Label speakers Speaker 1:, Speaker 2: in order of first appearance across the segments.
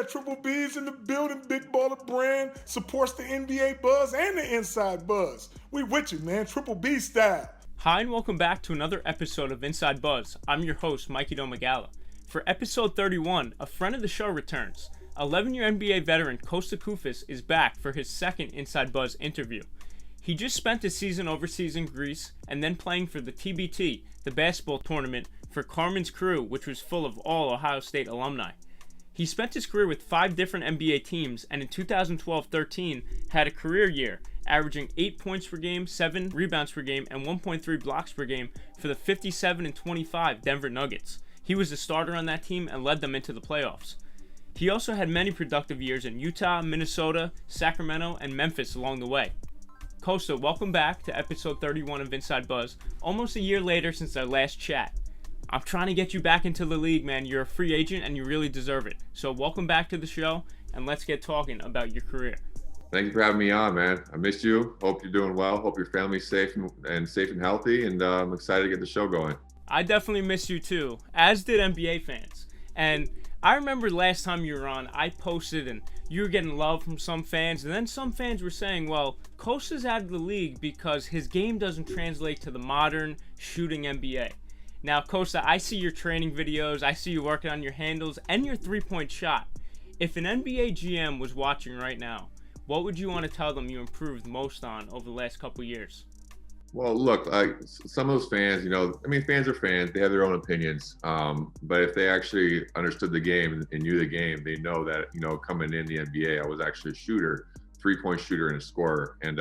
Speaker 1: Triple B's in the building, Big Baller Brand, supports the NBA buzz and the inside buzz. We with you, man, Triple B style.
Speaker 2: Hi, and welcome back to another episode of Inside Buzz. I'm your host, Mikey Domagala. For episode 31, a friend of the show returns. 11-year NBA veteran Kosta Koufos is back for his second Inside Buzz interview. He just spent his season overseas in Greece and then playing for the TBT, the basketball tournament, for Carmen's crew, which was full of all Ohio State alumni. He spent his career with 5 different NBA teams, and in 2012-13 had a career year, averaging 8 points per game, 7 rebounds per game, and 1.3 blocks per game for the 57-25 Denver Nuggets. He was the starter on that team and led them into the playoffs. He also had many productive years in Utah, Minnesota, Sacramento, and Memphis along the way. Kosta, welcome back to episode 31 of Inside Buzz, almost a year later since our last chat. I'm trying to get you back into the league, man. You're a free agent and you really deserve it. So welcome back to the show, and let's get talking about your career.
Speaker 3: Thank you for having me on, man. I missed you. Hope you're doing well. Hope your family's safe and healthy, and I'm excited to get the show going.
Speaker 2: I definitely miss you too, as did NBA fans. And I remember last time you were on, I posted and you were getting love from some fans, and then some fans were saying, well, Kosta's out of the league because his game doesn't translate to the modern shooting NBA. Now, Kosta, I see your training videos, I see you working on your handles and your three-point shot. If an NBA GM was watching right now, what would you want to tell them you improved most on over the last couple years?
Speaker 3: Well, look, some of those fans, fans are fans. They have their own opinions. But if they actually understood the game and knew the game, they know that, coming in the NBA, I was actually a shooter, three-point shooter and a scorer. And,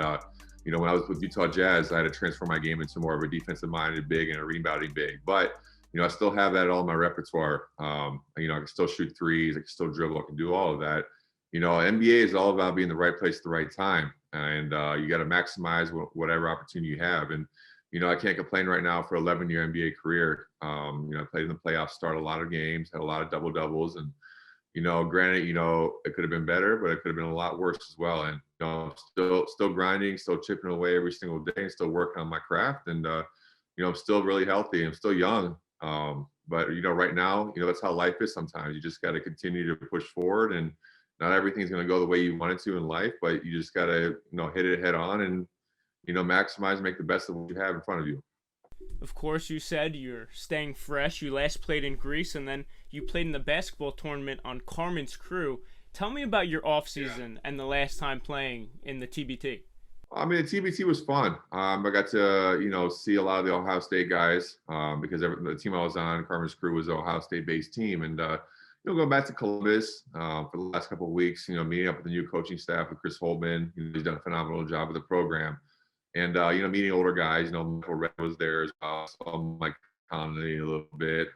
Speaker 3: when I was with Utah Jazz, I had to transfer my game into more of a defensive-minded big and a rebounding big. But, I still have that all in my repertoire. I can still shoot threes. I can still dribble. I can do all of that. NBA is all about being in the right place at the right time. And you got to maximize whatever opportunity you have. And, I can't complain right now for 11-year NBA career. I played in the playoffs, started a lot of games, had a lot of double-doubles. And, granted, it could have been better, but it could have been a lot worse as well. And, still grinding, still chipping away every single day and still working on my craft. And, I'm still really healthy. I'm still young. But, right now, that's how life is sometimes. You just got to continue to push forward, and not everything's going to go the way you want it to in life, but you just got to, hit it head on and, maximize and make the best of what you have in front of you.
Speaker 2: Of course, you said you're staying fresh. You last played in Greece, and then you played in the basketball tournament on Carmen's crew. Tell me about your offseason and the last time playing in the TBT.
Speaker 3: I mean, the TBT was fun. I got to, see a lot of the Ohio State guys because the team I was on, Carmen's crew, was an Ohio State-based team. And, going back to Columbus for the last couple of weeks, meeting up with the new coaching staff with Chris Holtman. He's done a phenomenal job with the program. And, meeting older guys, Michael Red was there as well. So Mike Conley a little bit,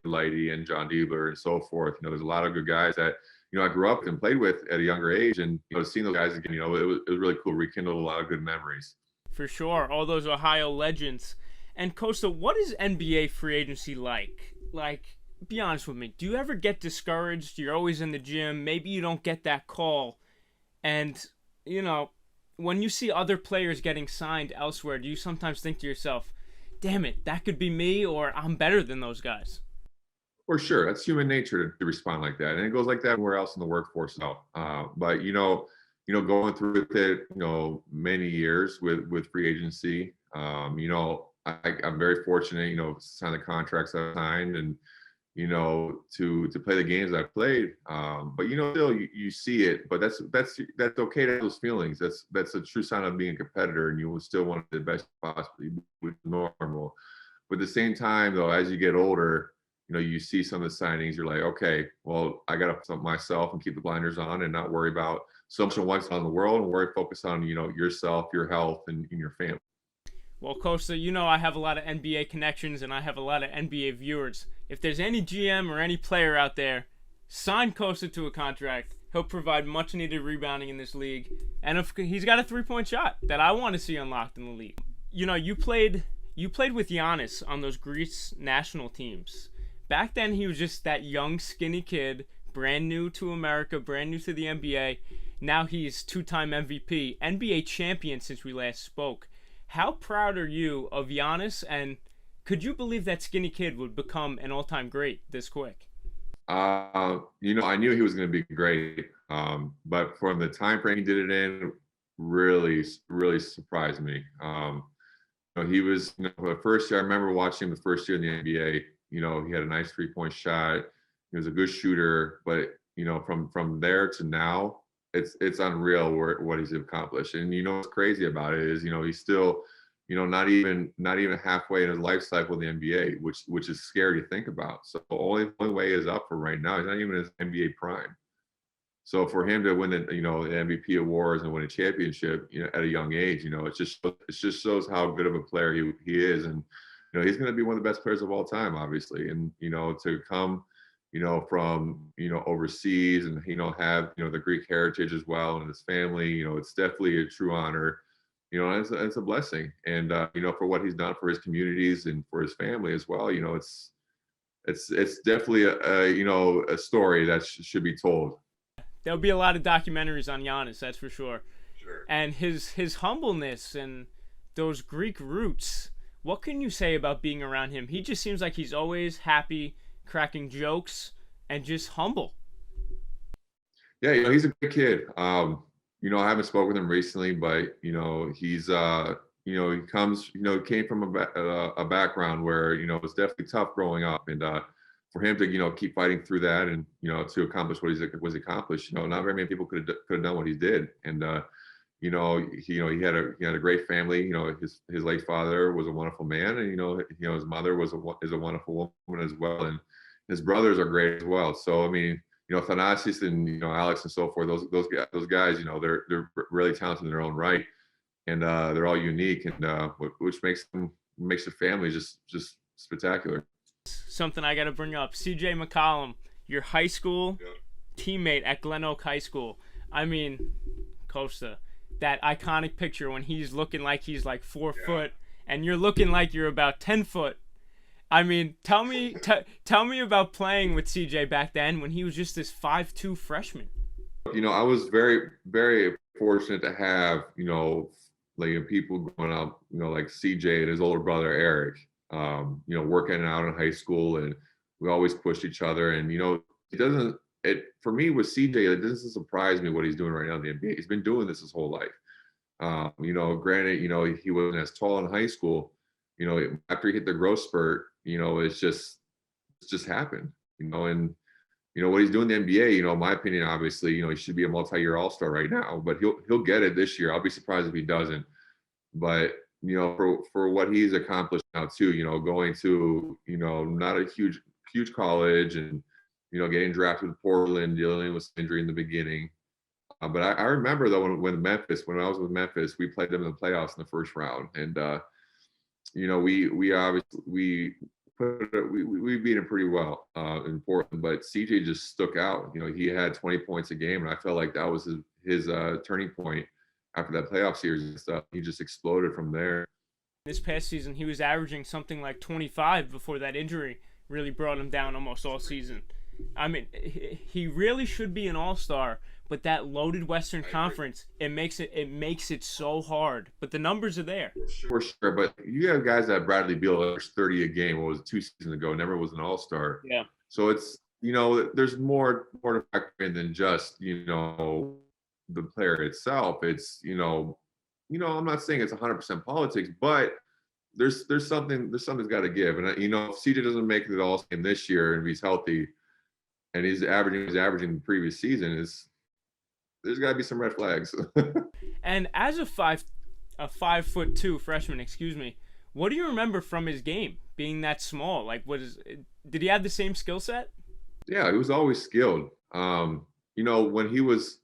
Speaker 3: Lighty and John Diebler and so forth. There's a lot of good guys that, I grew up and played with at a younger age. And, seeing those guys again, it was really cool. Rekindled a lot of good memories.
Speaker 2: For sure. All those Ohio legends. And Kosta, what is NBA free agency like? Be honest with me. Do you ever get discouraged? You're always in the gym. Maybe you don't get that call. And, when you see other players getting signed elsewhere, do you sometimes think to yourself, damn it, that could be me, or I'm better than those guys?
Speaker 3: For sure. That's human nature to respond like that. And it goes like that everywhere else in the workforce now. But, going through it, many years with free agency, I'm very fortunate, to sign the contracts I signed and, to play the games I played. But, still you see it, but that's okay to have those feelings. That's a true sign of being a competitor, and you will still want the best possibly, which is normal. But at the same time, though, as you get older, you see some of the signings, you're like, okay, well, I got to put myself and keep the blinders on and not worry about so much of what's on the world, and focus on, yourself, your health, and your family.
Speaker 2: Well, Kosta, I have a lot of NBA connections and I have a lot of NBA viewers. If there's any GM or any player out there, sign Kosta to a contract. He'll provide much-needed rebounding in this league. And if he's got a three-point shot that I want to see unlocked in the league. You played with Giannis on those Greece national teams. Back then, he was just that young, skinny kid, brand new to America, brand new to the NBA. Now he's two-time MVP, NBA champion since we last spoke. How proud are you of Giannis, and could you believe that skinny kid would become an all-time great this quick?
Speaker 3: I knew he was going to be great, but from the time frame he did it in, really, really surprised me. He was, the first year, I remember watching him the first year in the NBA. He had a nice 3-point shot. He was a good shooter, but from there to now, it's unreal what he's accomplished. And what's crazy about it is, he's still, not even halfway in his life cycle in the NBA, which is scary to think about. So the only way is up for right now. He's not even in his NBA prime. So for him to win the MVP awards and win a championship, at a young age, it just shows how good of a player he is, and he's going to be one of the best players of all time, obviously. And to come, from overseas and have the Greek heritage as well, and his family, it's definitely a true honor. It's a blessing, and for what he's done for his communities and for his family as well. It's definitely a story that should be told.
Speaker 2: There'll be a lot of documentaries on Giannis, that's for sure.
Speaker 3: Sure.
Speaker 2: And his humbleness and those Greek roots. What can you say about being around him? He just seems like he's always happy, cracking jokes, and just humble.
Speaker 3: Yeah, he's a good kid. I haven't spoken with him recently, but he's he comes, came from a background where it's definitely tough growing up, and for him to keep fighting through that, and to accomplish what was accomplished, not very many people could have done what he did. And he had a great family. His late father was a wonderful man, and his mother is a wonderful woman as well, and his brothers are great as well. So I mean, Thanasis and Alex and so forth, those guys, they're really talented in their own right, and they're all unique, and which makes the family just spectacular.
Speaker 2: Something I got to bring up. CJ McCollum, your high school teammate at Glen Oak High School. I mean, Kosta, that iconic picture when he's looking like he's like 4 foot and you're looking like you're about 10 foot. I mean, tell me about playing with CJ back then when he was just this 5'2" freshman.
Speaker 3: I was very, very fortunate to have, like people growing up, like CJ and his older brother, Eric, working out in high school, and we always pushed each other. And, for me with CJ, it doesn't surprise me what he's doing right now in the NBA. He's been doing this his whole life. Granted, he wasn't as tall in high school, after he hit the growth spurt, it's just happened, and, what he's doing in the NBA, in my opinion, obviously, he should be a multi-year all-star right now, but he'll get it this year. I'll be surprised if he doesn't. But, for what he's accomplished now too, going to, not a huge college, and, getting drafted to Portland, dealing with injury in the beginning. But I remember though, when I was with Memphis, we played them in the playoffs in the first round. And, we obviously, we beat him pretty well in Portland, but CJ just stuck out. He had 20 points a game, and I felt like that was his turning point after that playoff series and stuff. He just exploded from there.
Speaker 2: This past season, he was averaging something like 25 before that injury really brought him down almost all season. I mean, he really should be an all-star, but that loaded Western Conference, it makes it so hard. But the numbers are there.
Speaker 3: For sure, but you have guys that Bradley Beal averaged 30 a game. What was it, 2 seasons ago? Never was an all-star.
Speaker 2: Yeah.
Speaker 3: So it's there's more to factor in than just the player itself. It's I'm not saying it's 100% politics, but there's something's got to give. And if CJ doesn't make the All-Star game this year, and if he's healthy, and he's averaging the previous season, there's got to be some red flags.
Speaker 2: And as a 5'2" freshman, what do you remember from his game being that small? Like, did he have the same skill set?
Speaker 3: Yeah, he was always skilled. When he was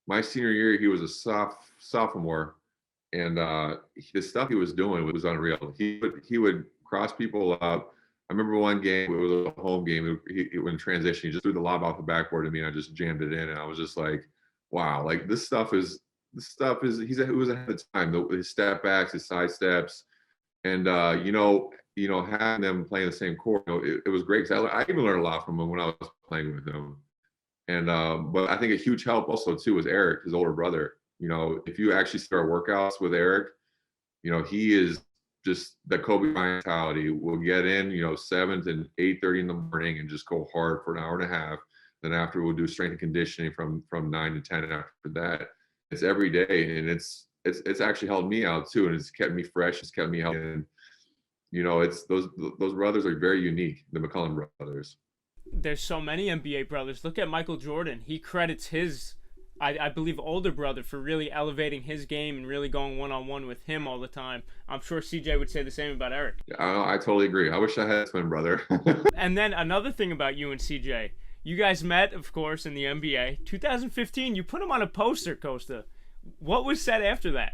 Speaker 3: my senior year, he was a sophomore, and the stuff he was doing was unreal. He would cross people up. I remember one game, it was a home game, he went in transition, he just threw the lob off the backboard to me, and I just jammed it in, and I was just like, wow, like this stuff is it was ahead of time. His step backs, his side steps, and having them playing the same court, it was great. I even learned a lot from him when I was playing with him. And but I think a huge help also too was Eric, his older brother. If you actually start workouts with Eric, he is just the Kobe mentality. We'll get in, 7 to 8:30 in the morning and just go hard for an hour and a half. Then after we'll do strength and conditioning from 9 to 10. And after that, it's every day, and it's actually helped me out too, and it's kept me fresh. It's kept me healthy. And it's those brothers are very unique, the McCollum brothers.
Speaker 2: There's so many NBA brothers. Look at Michael Jordan. He credits his, I believe, older brother for really elevating his game and really going one-on-one with him all the time. I'm sure CJ would say the same about Eric.
Speaker 3: Yeah, I totally agree. I wish I had a twin brother.
Speaker 2: And then another thing about you and CJ, you guys met, of course, in the NBA. 2015, you put him on a poster, Kosta. What was said after that?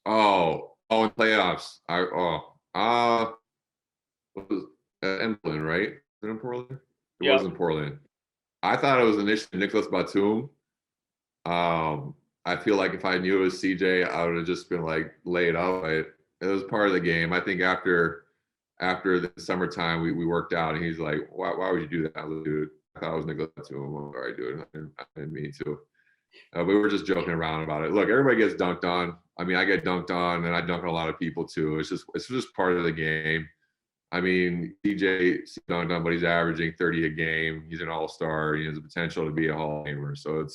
Speaker 3: In playoffs. It was in Portland, right? Was it in Portland? It was in Portland. I thought it was initially Nicholas Batum. I feel like if I knew it was CJ, I would have just been like laid out. It was part of the game. I think after the summertime, we worked out, and he's like, "Why would you do that, dude?" I thought it was Nicholas Batum. I'm all right, dude. I didn't mean to. We were just joking around about it. Look, everybody gets dunked on. I mean, I get dunked on, and I dunk on a lot of people too. It's just part of the game. I mean, CJ dunked on, but he's averaging 30 a game. He's an all-star. He has the potential to be a Hall of Famer. So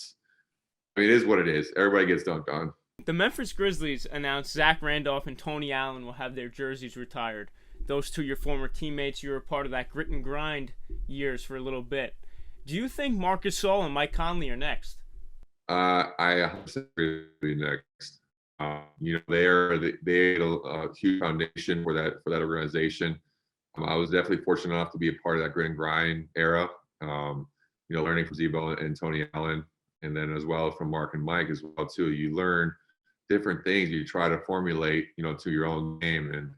Speaker 3: it is what it is. Everybody gets dunked on.
Speaker 2: The Memphis Grizzlies announced Zach Randolph and Tony Allen will have their jerseys retired. Those two, your former teammates, you were part of that Grit and Grind years for a little bit. Do you think Marc Gasol and Mike Conley are next?
Speaker 3: I 100% agree next. They had a huge foundation for that organization. I was definitely fortunate enough to be a part of that Grit and Grind era. Learning from Z-Bo and Tony Allen, and then as well from Mark and Mike as well too. You learn different things. You try to formulate, to your own game, and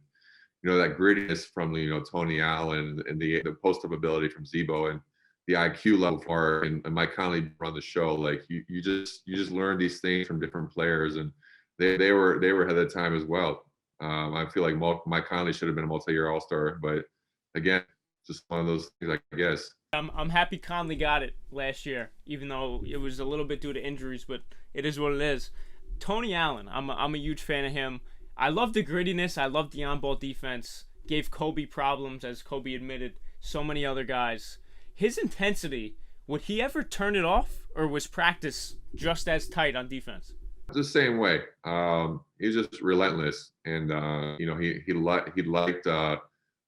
Speaker 3: that grittiness from Tony Allen and the post-up ability from Z-Bo and the IQ level for and Mike Conley run the show. Like you just learn these things from different players, and they were ahead of the time as well. I feel like Mike Conley should have been a multi-year All-Star, but again, just one of those things, I guess.
Speaker 2: I'm happy Conley got it last year, even though it was a little bit due to injuries, but it is what it is. Tony Allen, I'm a huge fan of him. I love the grittiness. I love the on-ball defense. Gave Kobe problems, as Kobe admitted. So many other guys. His intensity, would he ever turn it off, or was practice just as tight on defense?
Speaker 3: The same way. He's just relentless, and he liked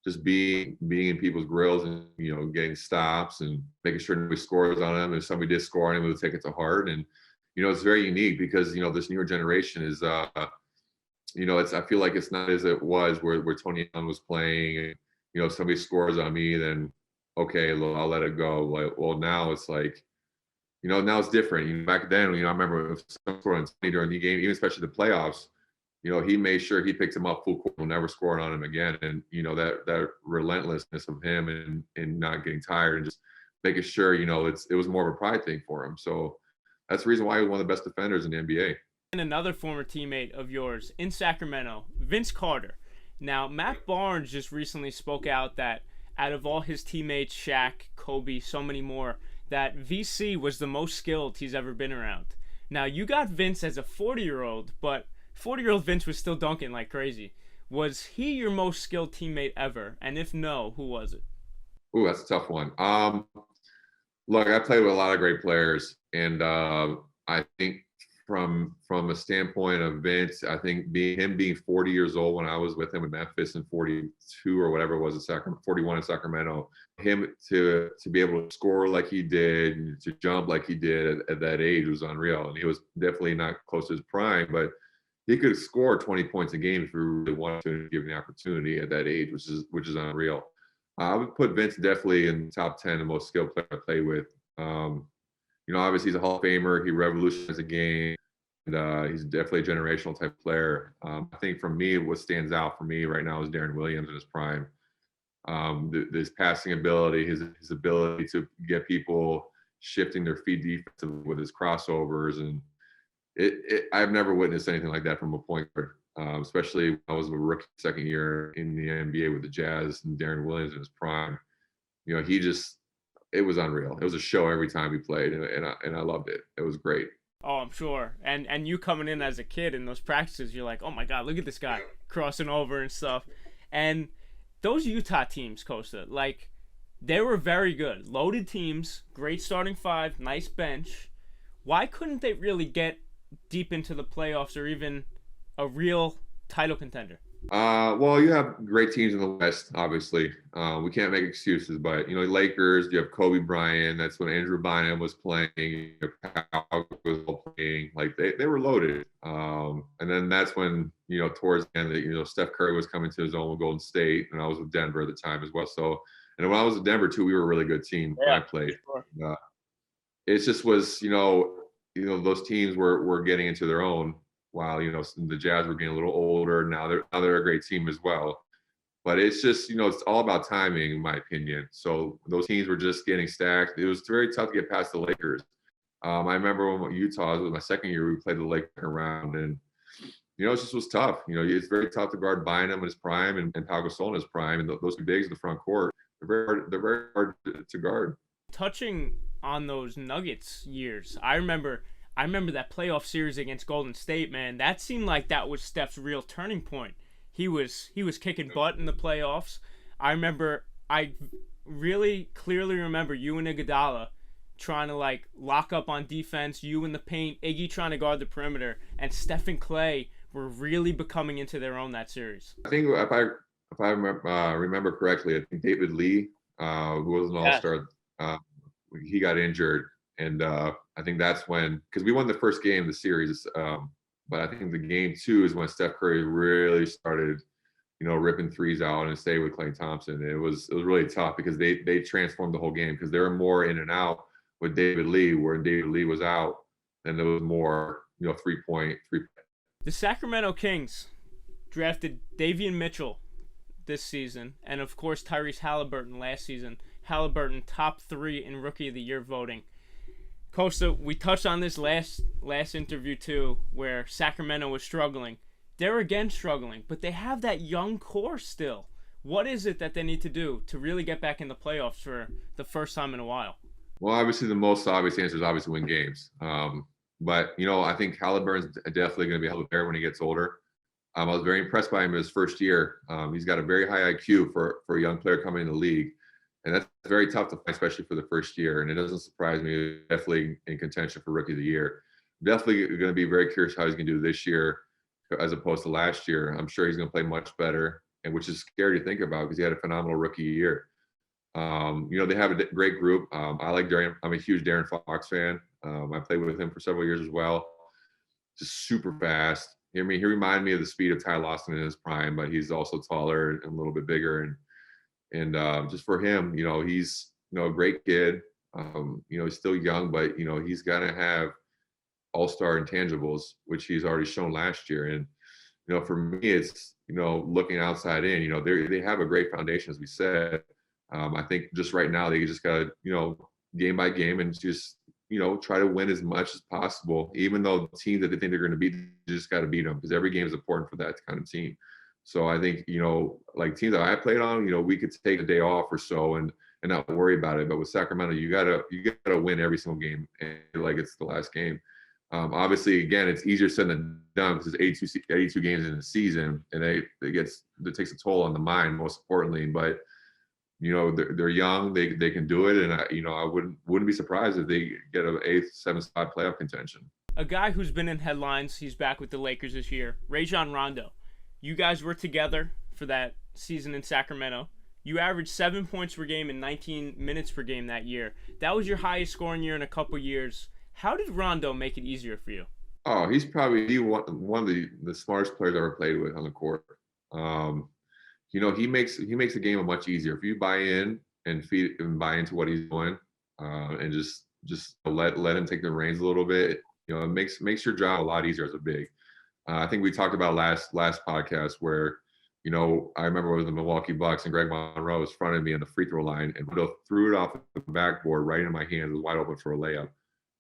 Speaker 3: just being in people's grills and getting stops and making sure nobody scores on him. If somebody did score on him, he would take it to heart. And it's very unique because this newer generation is I feel like it's not as it was where Tony Allen was playing. And, if somebody scores on me, then okay, I'll let it go. Like, well, now it's like, now it's different. Back then, I remember if someone scored on Tony during the game, even especially the playoffs, he made sure he picked him up full court, never scoring on him again. And, that relentlessness of him and not getting tired and just making sure, it was more of a pride thing for him. So that's the reason why he was one of the best defenders in the NBA.
Speaker 2: And another former teammate of yours in Sacramento, Vince Carter. Now, Matt Barnes just recently spoke out that out of all his teammates, Shaq, Kobe, so many more, that VC was the most skilled he's ever been around. Now, you got Vince as a 40-year-old, but 40-year-old Vince was still dunking like crazy. Was he your most skilled teammate ever? And if no, who was it?
Speaker 3: Ooh, that's a tough one. Look, I played with a lot of great players, and I think from a standpoint of Vince, I think being 40 years old when I was with him in Memphis and 42 or whatever it was in Sacramento, 41 in Sacramento, him to be able to score like he did, and to jump like he did at that age was unreal. And he was definitely not close to his prime, but he could score 20 points a game if we really wanted to give him the opportunity at that age, which is unreal. I would put Vince definitely in the top 10 of most skilled players I play with. Obviously he's a Hall of Famer. He revolutionized the game, and he's definitely a generational type player. I think for me, what stands out for me right now is Darren Williams in his prime. His passing ability, his ability to get people shifting their feet defensively with his crossovers, and I've never witnessed anything like that from a point guard. Especially when I was a rookie second year in the NBA with the Jazz and Darren Williams in his prime. It was unreal. It was a show every time he played, and I loved it. It was great.
Speaker 2: Oh, I'm sure. And you coming in as a kid in those practices, you're like, oh my God, look at this guy crossing over and stuff. And those Utah teams, Costa, like they were very good. Loaded teams, great starting five, nice bench. Why couldn't they really get deep into the playoffs or even a real title contender?
Speaker 3: Well, you have great teams in the West, obviously. We can't make excuses, but you know, Lakers, you have Kobe Bryant. That's when Andrew Bynum was playing. You have Powell was playing. Like they were loaded. And then that's when, you know, towards the end, you know, Steph Curry was coming to his own with Golden State, and I was with Denver at the time as well. So, and when I was at Denver too, we were a really good team when I played.
Speaker 2: Sure.
Speaker 3: It just was, you know, those teams were getting into their own, while you know the Jazz were getting a little older. Now they're a great team as well. But it's just, you know, it's all about timing, in my opinion. So those teams were just getting stacked. It was very tough to get past the Lakers. I remember when Utah, it was my second year, we played the Lakers around, and you know, it just was tough. You know, it's very tough to guard Bynum in his prime and Pau Gasol in his prime, and those two bigs in the front court. They're very hard to guard.
Speaker 2: Touching on those Nuggets years, I remember that playoff series against Golden State, man. That seemed like that was Steph's real turning point. He was kicking butt in the playoffs. I really clearly remember you and Iguodala trying to like lock up on defense, you in the paint, Iggy trying to guard the perimeter, and Steph and Clay were really becoming into their own that series.
Speaker 3: I think if I remember correctly, I think David Lee, who was an All-Star, he got injured, and I think that's when, because we won the first game of the series, but I think the game two is when Steph Curry really started, you know, ripping threes out and stayed with Klay Thompson. It was really tough because they transformed the whole game, because they were more in and out with David Lee, where David Lee was out, and there was more, you know, three-point.
Speaker 2: The Sacramento Kings drafted Davion Mitchell this season, and of course Tyrese Halliburton last season. Halliburton top 3 in Rookie of the Year voting. Costa, we touched on this last interview too, where Sacramento was struggling. They're again struggling, but they have that young core still. What is it that they need to do to really get back in the playoffs for the first time in a while?
Speaker 3: Well, obviously the most obvious answer is obviously win games. But, you know, I think Halliburton's definitely going to be a hell of a player when he gets older. I was very impressed by him in his first year. He's got a very high IQ for a young player coming in the league. And that's very tough to find, especially for the first year. And it doesn't surprise me. Definitely in contention for Rookie of the Year. Definitely going to be very curious how he's going to do this year as opposed to last year. I'm sure he's going to play much better, and which is scary to think about because he had a phenomenal rookie year. You know, they have a great group. I like Durant. I'm a huge Darren Fox fan. I played with him for several years as well. Just super fast. I mean, he reminded me of the speed of Ty Lawson in his prime, but he's also taller and a little bit bigger. And just for him, you know, he's, you know, a great kid. You know, he's still young, but, you know, he's going to have all-star intangibles, which he's already shown last year. And, you know, for me, it's, you know, looking outside in, you know, they have a great foundation, as we said. I think just right now, they just got to, you know, game by game and just, you know, try to win as much as possible, even though the teams that they think they're going to beat, you just got to beat them, because every game is important for that kind of team. So I think, you know, like teams that I played on, you know, we could take a day off or so and not worry about it. But with Sacramento, you gotta win every single game, and like it's the last game. Obviously, again, it's easier said than done because it's 82 games in the season, and it takes a toll on the mind, most importantly. But you know, they're young, they can do it, and I wouldn't be surprised if they get an 8th, 7th spot playoff contention.
Speaker 2: A guy who's been in headlines, he's back with the Lakers this year, Rajon Rondo. You guys were together for that season in Sacramento. You averaged 7 points per game and 19 minutes per game that year. That was your highest scoring year in a couple years. How did Rondo make it easier for you?
Speaker 3: Oh, he's probably one of the smartest players I ever played with on the court. You know, he makes the game much easier if you buy in and buy into what he's doing, and just let him take the reins a little bit. You know, it makes your job a lot easier as a big. I think we talked about last podcast where, you know, I remember it was the Milwaukee Bucks and Greg Monroe was fronted me on the free throw line and Rondo threw it off the backboard right in my hand. It was wide open for a layup,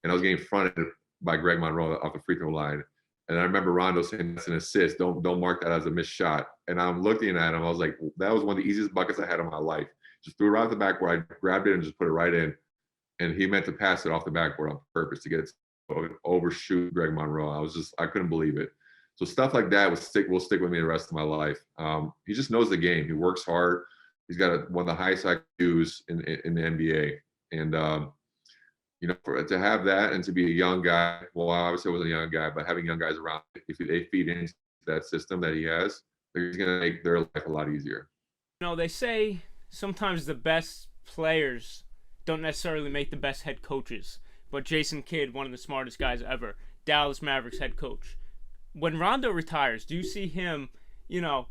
Speaker 3: and I was getting fronted by Greg Monroe off the free throw line. And I remember Rondo saying, "That's an assist. Don't mark that as a missed shot." And I'm looking at him. I was like, that was one of the easiest buckets I had in my life. Just threw it right off the backboard. I grabbed it and just put it right in. And he meant to pass it off the backboard on purpose to get it overshoot Greg Monroe. I couldn't believe it. So stuff like that will stick with me the rest of my life. He just knows the game. He works hard. He's got one of the highest IQs in the NBA. And, to have that and to be a young guy, well, obviously I wasn't a young guy, but having young guys around, if they feed into that system that he has, he's going to make their life a lot easier.
Speaker 2: They say sometimes the best players don't necessarily make the best head coaches, but Jason Kidd, one of the smartest guys ever, Dallas Mavericks head coach. When Rondo retires, do you see him,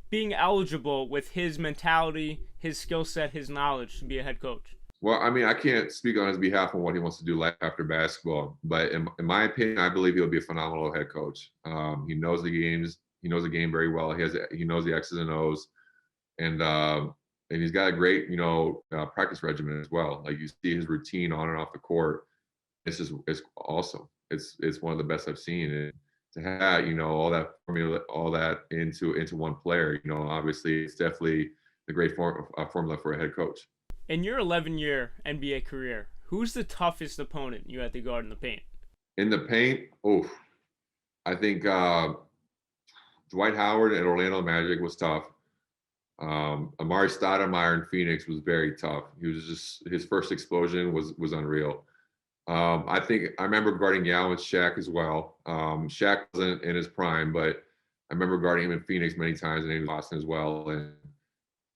Speaker 2: being eligible with his mentality, his skill set, his knowledge to be a head coach?
Speaker 3: Well, I mean, I can't speak on his behalf on what he wants to do life after basketball, but in my opinion, I believe he'll be a phenomenal head coach. He knows the games. He knows the game very well. He knows the X's and O's, and he's got a great, practice regimen as well. Like you see his routine on and off the court. It's awesome. It's one of the best I've seen. And to have, all that formula, all that into one player, obviously it's definitely a great formula for a head coach.
Speaker 2: In your 11-year NBA career, who's the toughest opponent you had to guard in the paint?
Speaker 3: In the paint, I think Dwight Howard at Orlando Magic was tough. Amari Stoudemire in Phoenix was very tough. His first explosion was unreal. I remember guarding Yao and Shaq as well. Shaq wasn't in his prime, but I remember guarding him in Phoenix many times and in Boston as well. And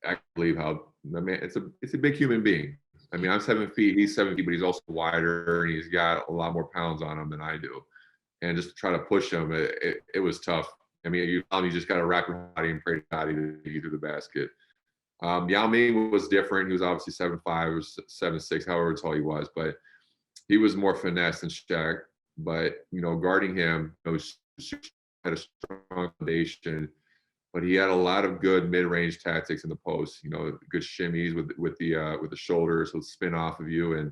Speaker 3: I believe how, man, it's a big human being. I mean, I'm 7 feet, he's 7 feet, but he's also wider and he's got a lot more pounds on him than I do. And just to try to push him, it was tough. I mean, you just got to wrap your body and pray to God to get you through the basket. Yao Ming was different. He was obviously 7'5" or 7'6", however tall he was, but he was more finesse than Shaq. But, guarding him, had a strong foundation, but he had a lot of good mid-range tactics in the post. Good shimmies with the shoulders, so spin off of you, and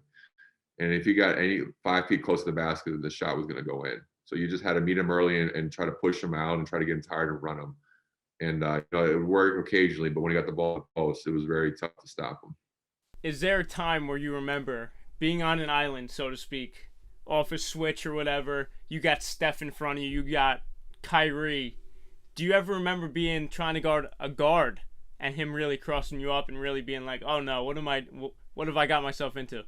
Speaker 3: if you got any 5 feet close to the basket, the shot was going to go in. So you just had to meet him early and try to push him out and try to get him tired and run him. And it would work occasionally, but when he got the ball at the post, it was very tough to stop him.
Speaker 2: Is there a time where you remember being on an island, so to speak, off a switch or whatever, you got Steph in front of you, you got Kyrie? Do you ever remember trying to guard a guard and him really crossing you up and really being like, oh no, what have I got myself into?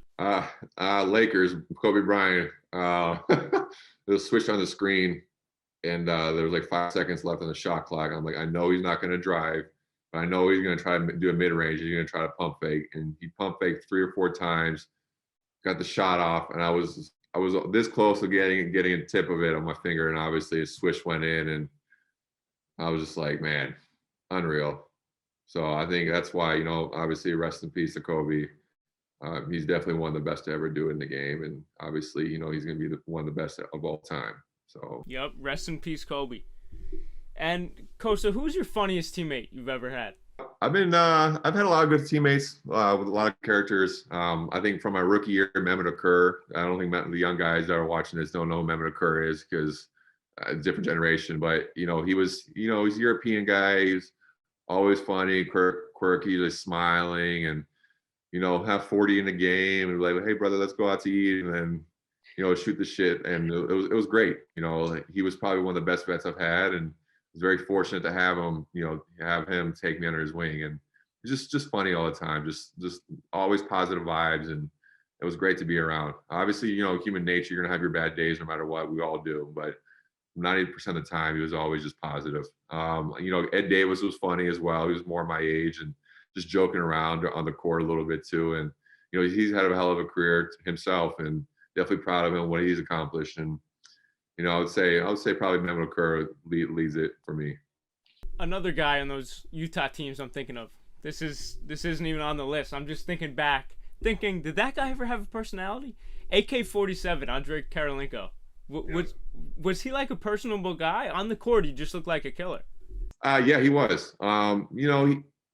Speaker 3: Lakers, Kobe Bryant. It was switched on the screen, and there was like 5 seconds left on the shot clock. I'm like, I know he's not going to drive, but I know he's going to try to do a mid-range. He's going to try to pump fake, and he pump faked 3 or 4 times, got the shot off, and I was this close to getting a tip of it on my finger, and obviously a swish went in, and I was just like, man, unreal. So I think that's why, obviously rest in peace to Kobe. He's definitely one of the best to ever do it in the game. And obviously, he's going to be one of the best of all time. So. Yep.
Speaker 2: Rest in peace, Kobe. And Kosta, who's your funniest teammate you've ever had?
Speaker 3: I've had a lot of good teammates with a lot of characters. I think from my rookie year, Mehmet Okur. I don't think the young guys that are watching this don't know who Mehmet Okur is because different generation. But he was, he's a European guy. He's always funny, quirky, just smiling, and have 40 in the game and be like, hey brother, let's go out to eat, and then shoot the shit. And it was great. He was probably one of the best vets I've had, and I was very fortunate to have him, have him take me under his wing. And just funny all the time, just always positive vibes, and it was great to be around. Obviously, human nature, you're gonna have your bad days no matter what. We all do, but 90% of the time he was always just positive. Ed Davis was funny as well. He was more my age and just joking around on the court a little bit too. And he's had a hell of a career himself, and definitely proud of him, what he's accomplished. And I would say probably Mehmet Okur leads it for me.
Speaker 2: Another guy on those Utah teams I'm thinking of. This isn't even on the list. I'm just thinking, did that guy ever have a personality? AK-47, Andrei Karolinko. Was he like a personable guy? On the court, he just looked like a killer.
Speaker 3: Yeah, he was.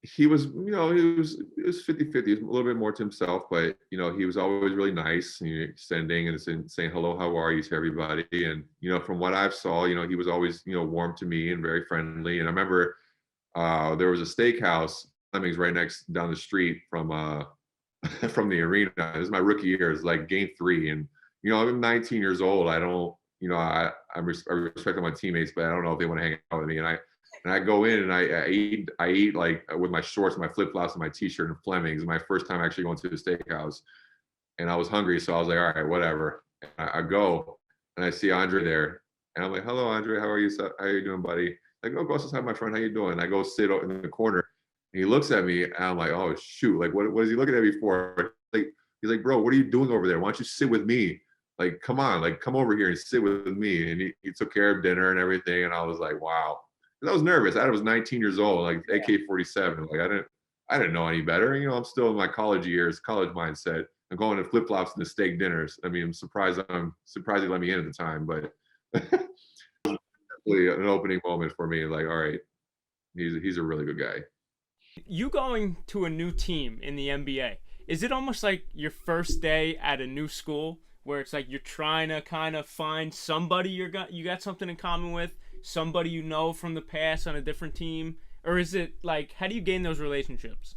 Speaker 3: He was 50-50. He was a little bit more to himself, but he was always really nice, sending and saying hello, how are you to everybody. And from what I've saw, he was always warm to me and very friendly. And I remember there was a steakhouse, Fleming's, right down the street from the arena. This is my rookie year. It was like game 3, and I'm 19 years old. I don't I respect my teammates, but I don't know if they want to hang out with me. And I go in and I eat like with my shorts, my flip flops, and my t-shirt and Fleming's. My first time actually going to the steakhouse, and I was hungry, so I was like, all right, whatever. And I go and I see Andre there, and I'm like, hello, Andre, how are you? How are you doing, buddy? Like, oh, go outside, my friend. How you doing? And I go sit in the corner. And he looks at me, and I'm like, oh shoot, like what is he looking at me for? Like, he's like, bro, what are you doing over there? Why don't you sit with me? Like, come on, like come over here and sit with me. And he took care of dinner and everything. And I was like, wow. I was nervous. I was 19 years old, like AK-47. Like I didn't know any better. I'm still in my college years, college mindset. I'm going to flip flops and the steak dinners. I mean, I'm surprised he let me in at the time, but definitely an opening moment for me. Like, all right, he's a really good guy.
Speaker 2: You going to a new team in the NBA, is it almost like your first day at a new school where it's like you're trying to kind of find somebody you got something in common with, somebody you know from the past on a different team? Or is it like, how do you gain those relationships?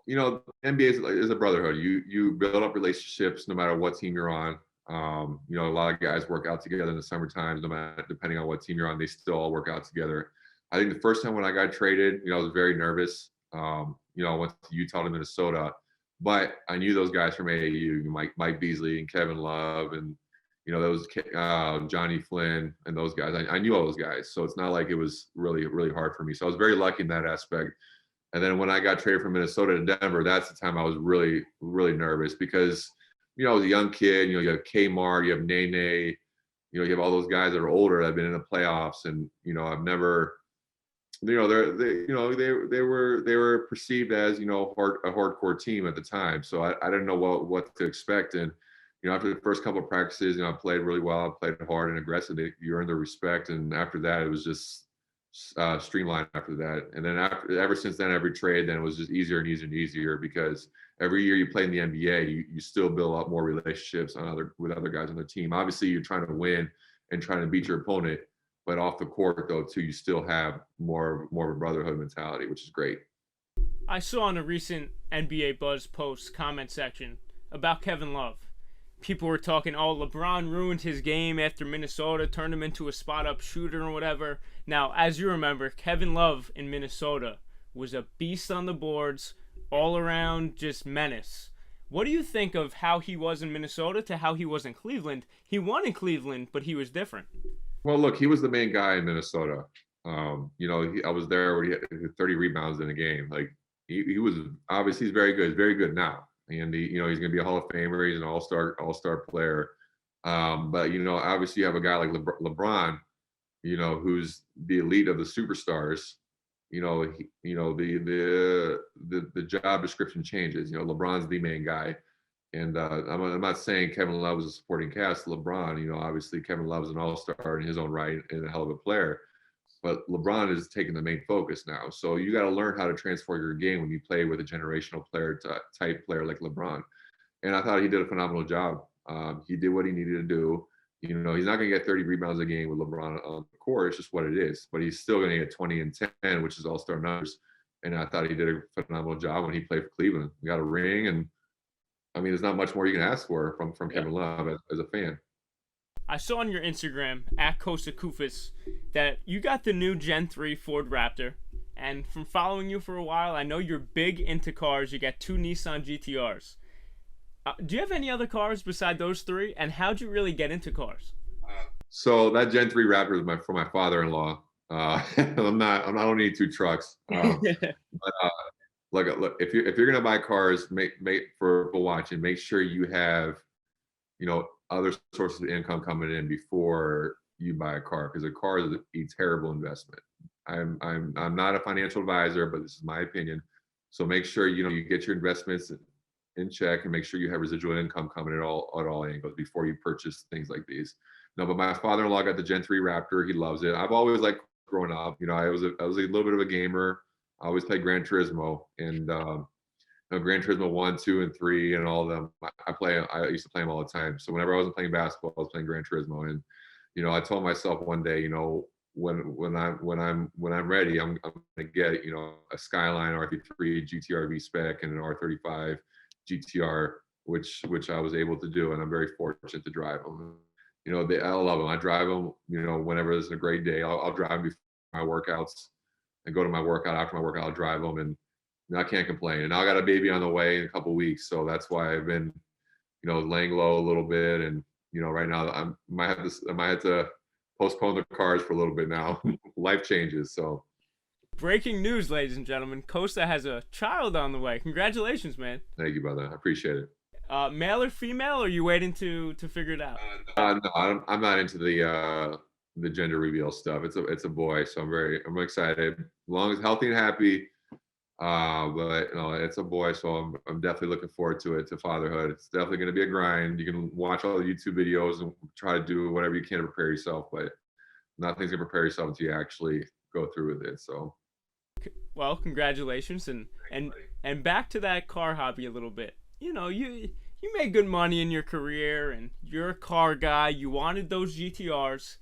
Speaker 3: NBA is a brotherhood. You build up relationships no matter what team you're on. A lot of guys work out together in the summertime, no matter depending on what team you're on, they still all work out together. I think the first time when I got traded, I was very nervous. I went to Utah to Minnesota, but I knew those guys from AAU, Mike Beasley and Kevin Love, and those Johnny Flynn and those guys. I knew all those guys, so it's not like it was really, really hard for me. So I was very lucky in that aspect. And then when I got traded from Minnesota to Denver, that's the time I was really, really nervous because, I was a young kid. You have Kmart, you have Nene, you have all those guys that are older that have been in the playoffs, and I've never, they were perceived as a hardcore team at the time. So I didn't know what to expect. And after the first couple of practices, I played really well. I played hard and aggressive. You earned their respect, and after that, it was just streamlined after that. And then ever since then, every trade then it was just easier and easier and easier because every year you play in the NBA, you still build up more relationships with other guys on the team. Obviously, you're trying to win and trying to beat your opponent, but off the court though too, you still have more of a brotherhood mentality, which is great.
Speaker 2: I saw in a recent NBA Buzz post comment section about Kevin Love. People were talking, LeBron ruined his game after Minnesota, turned him into a spot-up shooter or whatever. Now, as you remember, Kevin Love in Minnesota was a beast on the boards, all around just menace. What do you think of how he was in Minnesota to how he was in Cleveland? He won in Cleveland, but he was different.
Speaker 3: Well, look, he was the main guy in Minnesota. I was there where he had 30 rebounds in a game. Like he was obviously he's very good. He's very good now. And he's going to be a Hall of Famer. He's an all-star player. But obviously you have a guy like LeBron, who's the elite of the superstars. The job description changes. LeBron's the main guy, and I'm not saying Kevin Love is a supporting cast. LeBron, obviously Kevin Love's an all-star in his own right and a hell of a player. But LeBron is taking the main focus now. So you got to learn how to transfer your game when you play with a generational player type player like LeBron. And I thought he did a phenomenal job. He did what he needed to do. He's not going to get 30 rebounds a game with LeBron on the court. It's just what it is. But he's still going to get 20 and 10, which is all-star numbers. And I thought he did a phenomenal job when he played for Cleveland. He got a ring. And, there's not much more you can ask for from Kevin Love as a fan.
Speaker 2: I saw on your Instagram, at Kosta Koufos, that you got the new Gen 3 Ford Raptor. And from following you for a while, I know you're big into cars. You got 2 Nissan GTRs. Do you have any other cars beside those 3? And how'd you really get into cars?
Speaker 3: So that Gen 3 Raptor is for my father-in-law. I don't need 2 trucks. Look, if you're gonna buy cars, make for watching, make sure you have, other sources of income coming in before you buy a car, because a car is a terrible investment. I'm not a financial advisor, but this is my opinion. So make sure you get your investments in check and make sure you have residual income coming at all angles before you purchase things like these. No, but my father-in-law got the Gen 3 Raptor. He loves it. I've always liked growing up. I was a little bit of a gamer. I always played Gran Turismo, and Gran Turismo 1, 2, and 3, and all of them. I used to play them all the time. So whenever I wasn't playing basketball, I was playing Gran Turismo. And I told myself one day, when I'm ready, I'm gonna get a Skyline R33 GTR V spec and an R35 GTR, which I was able to do, and I'm very fortunate to drive them. I love them. I drive them, whenever there's a great day. I'll drive them before my workouts and go to my workout. After my workout, I'll drive them, and I can't complain. And I got a baby on the way in a couple of weeks, so that's why I've been, laying low a little bit. And right now I might have to postpone the cars for a little bit now. Life changes, so.
Speaker 2: Breaking news, ladies and gentlemen. Kosta has a child on the way. Congratulations, man.
Speaker 3: Thank you, brother. I appreciate it.
Speaker 2: Male or female, or are you waiting to figure it out?
Speaker 3: No, I'm not into the gender reveal stuff. It's a boy, so I'm excited. As long as healthy and happy. But it's a boy, so I'm definitely looking forward to fatherhood. It's definitely going to be a grind. You can watch all the YouTube videos and try to do whatever you can to prepare yourself, but nothing's going to prepare yourself until you actually go through with it. So.
Speaker 2: Well, congratulations, and back to that car hobby a little bit. You made good money in your career, and you're a car guy. You wanted those GTRs.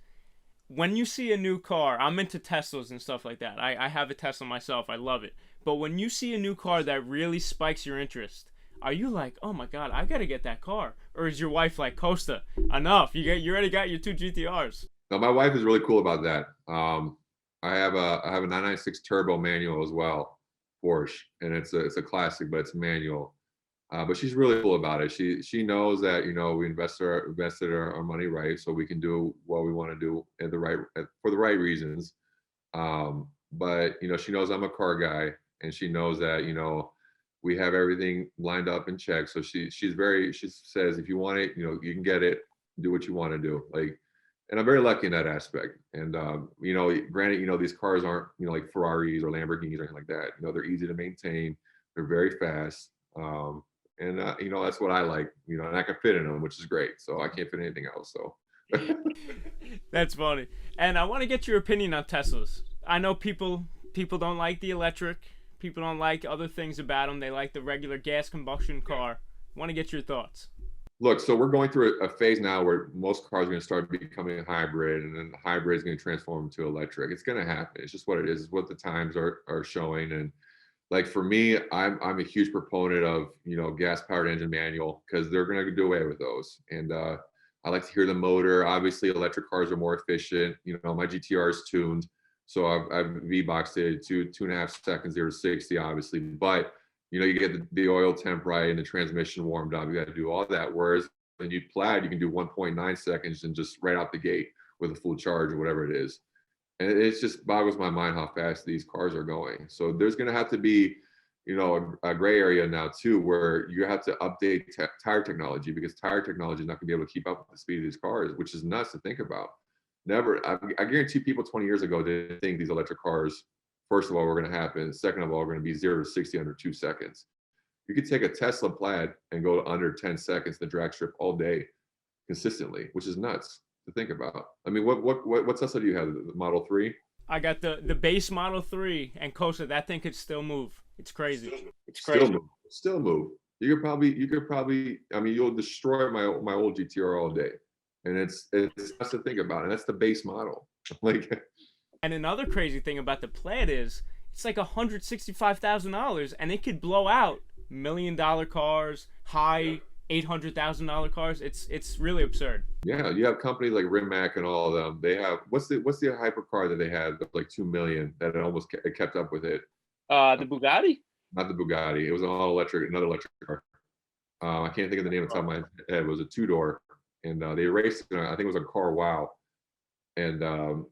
Speaker 2: When you see a new car, I'm into Teslas and stuff like that. I have a Tesla myself. I love it. But when you see a new car that really spikes your interest, are you like, oh my God, I gotta get that car? Or is your wife like, Kosta, enough? You already got your 2 GTRs.
Speaker 3: No, my wife is really cool about that. I have a 996 turbo manual as well, Porsche, and it's a classic, but it's manual. But she's really cool about it. She knows that we invested our money right, so we can do what we want to do for the right reasons. But she knows I'm a car guy, and she knows that we have everything lined up and checked. So she says, if you want it, you can get it. Do what you want to do. And I'm very lucky in that aspect. And granted, these cars aren't like Ferraris or Lamborghinis or anything like that. They're easy to maintain. They're very fast. And that's what I like, and I can fit in them, which is great. So I can't fit anything else. So
Speaker 2: that's funny. And I want to get your opinion on Teslas. I know people don't like the electric. People don't like other things about them. They like the regular gas combustion car. Want to get your thoughts.
Speaker 3: Look, so we're going through a phase now where most cars are going to start becoming hybrid, and then the hybrid is going to transform to electric. It's going to happen. It's just what it is. It's what the times are showing. And like for me, I'm a huge proponent of gas powered engine manual, because they're going to do away with those. And I like to hear the motor. Obviously, electric cars are more efficient. My GTR is tuned, so I've V-boxed it to 2.5 seconds, 0 to 60, obviously. But you get the oil temp right and the transmission warmed up. You got to do all that. Whereas when you plaid, you can do 1.9 seconds and just right out the gate with a full charge or whatever it is. And it just boggles my mind how fast these cars are going. So there's going to have to be, a gray area now too, where you have to update tire technology, because tire technology is not going to be able to keep up with the speed of these cars, which is nuts to think about. Never, I guarantee people 20 years ago didn't think these electric cars, first of all, were going to happen. Second of all, we're going to be 0 to 60 under 2 seconds. You could take a Tesla Plaid and go under 10 seconds the drag strip all day consistently, which is nuts to think about. I mean, what Tesla do you have? The Model 3?
Speaker 2: I got the base Model 3, and Kosta, that thing could still move. It's crazy. It's crazy.
Speaker 3: Still move. You could probably. I mean, you'll destroy my old GTR all day, and it's nuts to think about. And that's the base model.
Speaker 2: And another crazy thing about the Plaid is it's like $165,000, and it could blow out $1 million cars, high $800,000 cars. It's really absurd.
Speaker 3: Yeah, you have companies like Rimac and all of them. They have what's the hypercar that they had like 2 million that it kept up with it.
Speaker 2: The Bugatti?
Speaker 3: Not the Bugatti. It was another electric car. I can't think of the name off the top of my head. It was a 2-door, and they raced. I think it was a Car Wow, and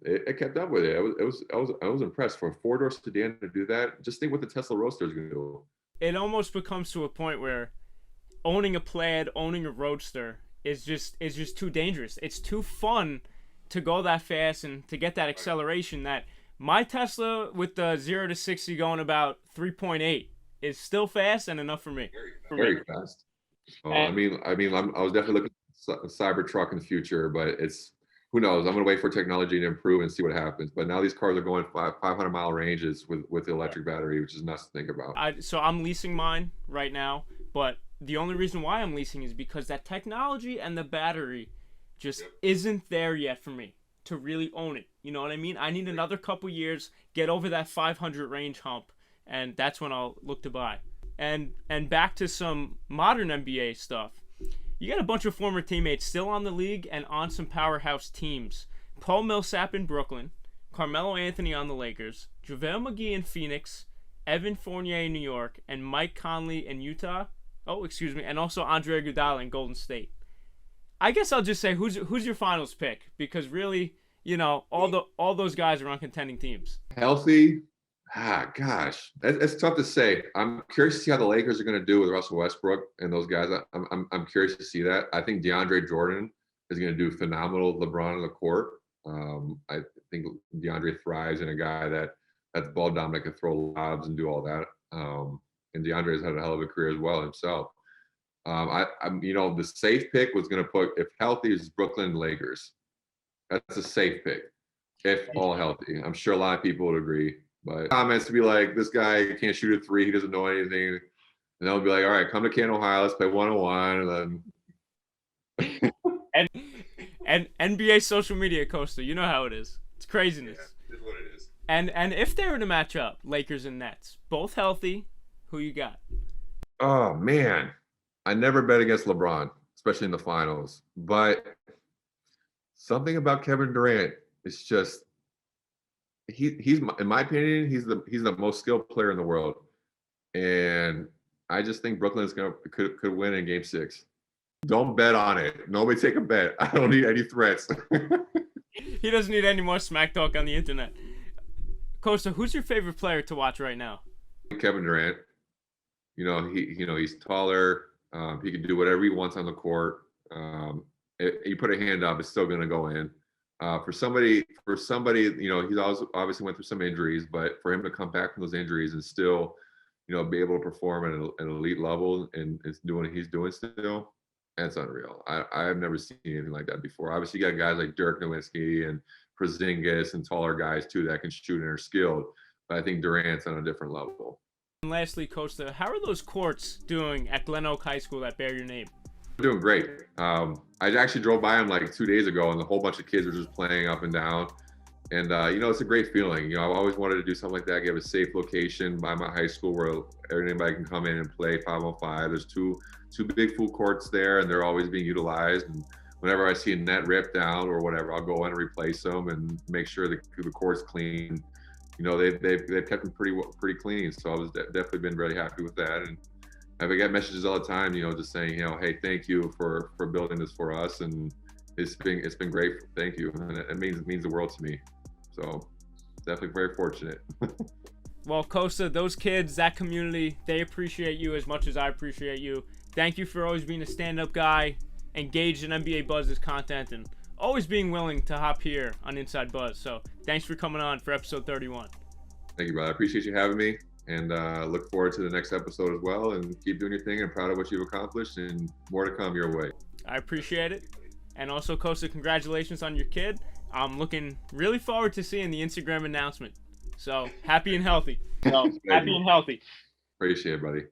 Speaker 3: it kept up with it. I was impressed for a 4-door sedan to do that. Just think what the Tesla Roadster is going to do.
Speaker 2: It almost becomes to a point where owning a Plaid, owning a Roadster is just too dangerous. It's too fun to go that fast and to get that acceleration. That my Tesla with the 0 to 60 going about 3.8 is still fast and enough for me.
Speaker 3: Very fast. I was definitely looking at a Cybertruck in the future, but it's who knows. I'm gonna wait for technology to improve and see what happens. But now these cars are going 500-mile ranges with the electric battery, which is nuts to think about.
Speaker 2: So I'm leasing mine right now, but the only reason why I'm leasing is because that technology and the battery just isn't there yet for me to really own it. You know what I mean? I need another couple years, get over that 500 range hump, and that's when I'll look to buy. And back to some modern NBA stuff. You got a bunch of former teammates still on the league and on some powerhouse teams. Paul Millsap in Brooklyn, Carmelo Anthony on the Lakers, JaVale McGee in Phoenix, Evan Fournier in New York, and Mike Conley in Utah. And also Andre Iguodala in Golden State. I guess I'll just say who's your finals pick, because really, all those guys are on contending teams.
Speaker 3: Healthy, gosh, it's tough to say. I'm curious to see how the Lakers are going to do with Russell Westbrook and those guys. I'm curious to see that. I think DeAndre Jordan is going to do phenomenal with LeBron on the court. I think DeAndre thrives in a guy that's ball dominant, can throw lobs and do all that. And DeAndre has had a hell of a career as well himself. I'm the safe pick was going to put, if healthy, is Brooklyn Lakers. That's a safe pick if all healthy. I'm sure a lot of people would agree. But comments to be like, this guy can't shoot a three, he doesn't know anything. And they'll be like, all right, come to Canton, Ohio, let's play 1-on-1, and then
Speaker 2: and NBA social media, Kosta, you know how it is. It's craziness.
Speaker 3: Yeah, it is what it is.
Speaker 2: And if they were to match up, Lakers and Nets, both healthy, who you got?
Speaker 3: Oh man, I never bet against LeBron, especially in the finals. But something about Kevin Durant is just he's in my opinion, he's the most skilled player in the world, and I just think Brooklyn's could win in Game 6. Don't bet on it. Nobody take a bet. I don't need any threats.
Speaker 2: He doesn't need any more smack talk on the internet. Kosta, who's your favorite player to watch right now?
Speaker 3: Kevin Durant. He's taller. He can do whatever he wants on the court. If you put a hand up, it's still going to go in. For somebody, he's obviously went through some injuries, but for him to come back from those injuries and still, be able to perform at an elite level and is doing what he's doing still, that's unreal. I've never seen anything like that before. Obviously, you got guys like Dirk Nowitzki and Porzingis and taller guys too that can shoot and are skilled, but I think Durant's on a different level.
Speaker 2: And lastly, Kosta, how are those courts doing at Glen Oak High School that bear your name?
Speaker 3: They're doing great. I actually drove by them like 2 days ago, and a whole bunch of kids were just playing up and down. And, it's a great feeling. I've always wanted to do something like that, give a safe location by my high school where anybody can come in and play 5-on-5. There's two big full courts there, and they're always being utilized. And whenever I see a net ripped down or whatever, I'll go in and replace them and make sure the court's clean. They've kept them pretty clean. So I was definitely been really happy with that. And I get messages all the time, just saying, hey, thank you for building this for us, and it's been great. Thank you, and it means the world to me. So definitely very fortunate.
Speaker 2: Well, Kosta, those kids, that community, they appreciate you as much as I appreciate you. Thank you for always being a stand-up guy, engaged in NBA Buzz's content, and always being willing to hop here on Inside Buzz. So thanks for coming on for episode 31.
Speaker 3: Thank you, brother. I appreciate you having me. And look forward to the next episode as well. And keep doing your thing. I'm proud of what you've accomplished, and more to come your way.
Speaker 2: I appreciate it. And also, Kosta, congratulations on your kid. I'm looking really forward to seeing the Instagram announcement. So happy and healthy.
Speaker 3: Appreciate it, buddy.